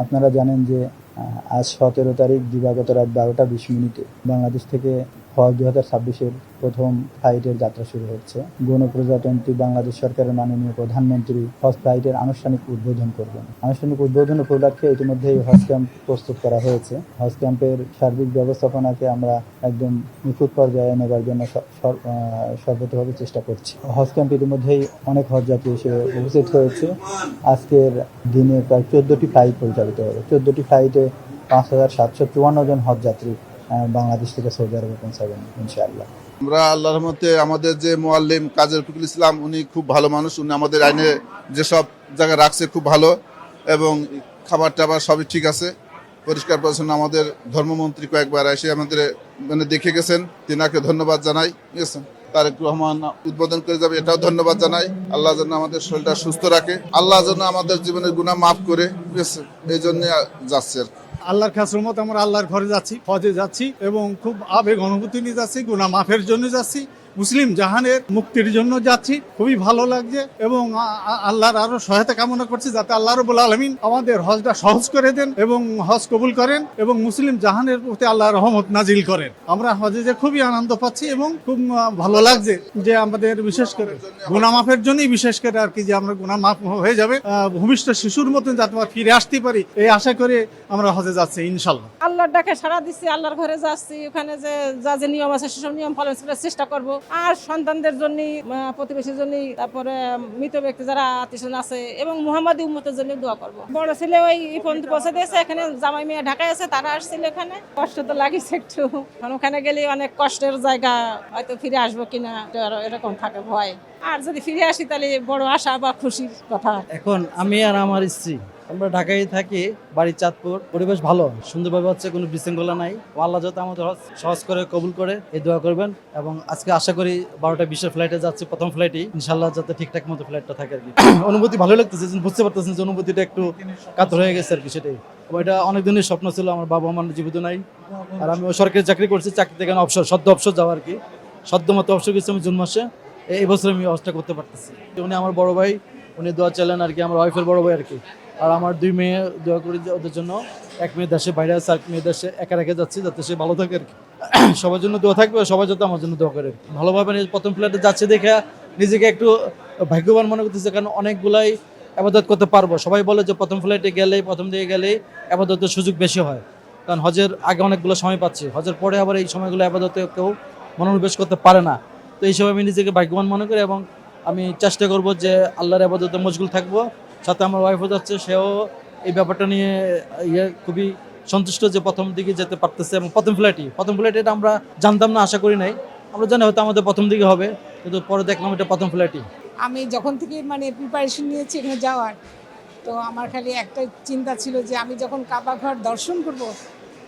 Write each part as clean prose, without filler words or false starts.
আপনারা জানেন যে আজ 17 তারিখ দিবাগত রাত 12টা 20 মিনিটে বাংলাদেশ থেকে হজ 2026-এর প্রথম ফ্লাইটের যাত্রা শুরু হচ্ছে। গণপ্রজাতন্ত্রী বাংলাদেশ সরকারের মাননীয় প্রধানমন্ত্রী হজ ফ্লাইটের আনুষ্ঠানিক উদ্বোধন করবেন। আনুষ্ঠানিক উদ্বোধন উপলক্ষে ইতিমধ্যেই হজ ক্যাম্প প্রস্তুত করা হয়েছে। হজ ক্যাম্পের সার্বিক ব্যবস্থাপনাকে আমরা একদম নিখুঁত পর্যায়ে নেবার জন্য সর্বতভাবে চেষ্টা করছি। হজ ক্যাম্প ইতিমধ্যেই অনেক হজযাত্রী এসে উপস্থিত হয়েছে। আজকের দিনে প্রায় 14টি ফ্লাইট পরিচালিত হবে। 14টি ফ্লাইটে 5,754 জন হজযাত্রী বাংলাদেশ থেকে সৌদি আরবে পৌঁছাবেন ইনশাআল্লাহ। আমরা আল্লাহর রহমতে আমাদের যে মুআল্লিম কাজী রফিকুল ইসলাম উনি খুব ভালো মানুষ। উনি আমাদের আইনে যেসব জায়গায় রাখছে খুব ভালো এবং খাবার টাবার সবই ঠিক আছে, পরিষ্কার পরিচ্ছন্ন। আমাদের ধর্মমন্ত্রী কয়েকবার এসে আমাদের দেখে গেছেন, তিনাকে ধন্যবাদ জানাই। ঠিক আছে, তারেক রহমান উদ্বোধন করে যাবে, এটাও ধন্যবাদ জানাই। আল্লাহ যেন আমাদের শরীরটা সুস্থ রাখে, আল্লাহ যেন আমাদের জীবনের গুনাহ মাফ করে, ঠিক আছে, এই জন্য যাচ্ছে আর কি। আল্লাহর খাস রহমত আমরা আল্লাহর ঘরে যাচ্ছি, হজে যাচ্ছি এবং খুব আবেগ অনুভূতি নিয়ে যাচ্ছি, গুনাহ মাফের জন্য যাচ্ছি, মুসলিম জাহানের মুক্তির জন্য যাচ্ছি। খুবই ভালো লাগছে এবং আল্লাহর আরো সহায়তা কামনা করছি যাতে আল্লাহ রাব্বুল আলামিন আমাদের হজটা সহজ করে দেন এবং হজ কবুল করেন এবং মুসলিম জাহানের প্রতি আল্লাহর রহমত নাজিল করেন। আমরা হজে যে খুবই আনন্দ পাচ্ছি এবং খুব ভালো লাগছে যে আমাদের বিশেষ করে গুনাহ মাফের জন্যই বিশেষ করে আর কি, যে আমরা গুনাহ মাফ হয়ে যাবে, ভূমিষ্ঠ শিশুর মতন যাতে ফিরে আসতে পারি এই আশা করে আমরা হজে যাচ্ছি ইনশাল্লাহ। আল্লাহর ডাকে সাড়া দিচ্ছি, আল্লাহর ঘরে যাচ্ছি, ওখানে যে যা যে নিয়ম আছে সেসব নিয়ম পালন করার চেষ্টা করব। আর সন্তানদের জন্য, প্রতিবেশীর জন্য, তারপরে মৃত ব্যক্তি যারা আত্মীয় আছে এবং মুহাম্মাদি উম্মতের জন্য দোয়া করব। বড় ছেলে ওই পর্যন্ত পৌঁছে দিয়েছে, এখানে জামাই মেয়ে ঢাকায় আছে, তারা আসছিল এখানে। কষ্ট তো লাগিছে একটু, ওখানে গেলে অনেক কষ্টের জায়গা, হয়তো ফিরে আসবো কিনা এরকম থাকে ভয়। আর যদি ফিরে আসি তাহলে বড় আশা বা খুশির কথা। এখন আমি আর আমার স্ত্রী আমরা ঢাকায় থাকি, বাড়ি চাঁদপুর। পরিবেশ ভালো, সুন্দরভাবে হচ্ছে, কোনো বিশৃঙ্খলা নাই। আল্লাহ যাতে আমাদের সহজ করে কবুল করে এই দোয়া করবেন। এবং আজকে আশা করি 12টা 20 ফ্লাইটে যাচ্ছে, প্রথম ফ্লাইটই ইনশাল্লাহ যাতে ঠিকঠাক মতো ফ্লাইটটা থাকে আর কি। অনুভূতি ভালো লাগতেছে, বুঝতে পারতেছেন যে অনুভূতিটা একটু কাতর হয়ে গেছে আর কি। সেটাই এটা অনেক দিনের স্বপ্ন ছিল। আমার বাবা আমার জীবিত নাই, আর আমি সরকারি চাকরি করছি, চাকরি থেকে অবসর, সদ্য অবসর যাওয়া আর কি। সদ্য মতো অবসর গেছি আমি জুন মাসে। এই বছর আমি হজটা করতে পারতেছি। উনি আমার বড় ভাই, উনি দোয়া চাইলেন আর কি, আমার ওয়াইফের বড় ভাই আর কি। আর আমার 2 মেয়ে দোয়া করি যে ওদের জন্য। এক মেয়ে দেশে বাইরে আছে, আর মেয়ে দেশে একা রেখে যাচ্ছি যাতে সে ভালো থাকে আর কি। সবার জন্য দোয়া থাকবে, সবাই যাতে আমার জন্য দোয়া করে। ভালোভাবে প্রথম ফ্লাইটে যাচ্ছে দেখে নিজেকে একটু ভাগ্যবান মনে করতেছে, কারণ অনেকগুলাই আবাদত করতে পারবো। সবাই বলে যে প্রথম ফ্লাইটে গেলেই, প্রথম দিকে গেলেই আবাদতের সুযোগ বেশি হয়, কারণ হজের আগে অনেকগুলো সময় পাচ্ছি, হজের পরে আবার এই সময়গুলো আবাদতে কেউ মনোনিবেশ করতে পারে না। তো এই সময় আমি নিজেকে ভাগ্যবান মনে করি এবং আমি চেষ্টা করব যে আল্লাহর আবাদতে মশগুল থাকবো। সাথে আমার ওয়াইফও যাচ্ছে, সেও এই ব্যাপারটা নিয়ে খুবই সন্তুষ্ট যে প্রথম দিকে যেতে পারতেছে। এবং প্রথম ফ্লাইটে এটা আমরা জানতাম না, আশা করি নাই। আমরা জানি হয়তো আমাদের প্রথম দিকে হবে, কিন্তু পরে দেখলাম এটা প্রথম ফ্লাইটই। আমি যখন থেকে প্রিপারেশন নিয়েছি এখানে যাওয়ার, তো আমার খালি একটা চিন্তা ছিল যে আমি যখন কাবা ঘর দর্শন করব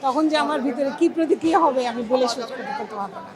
তখন যে আমার ভিতরে কি প্রতিক্রিয়া হবে আমি বলে শেষ করতে পারবো না।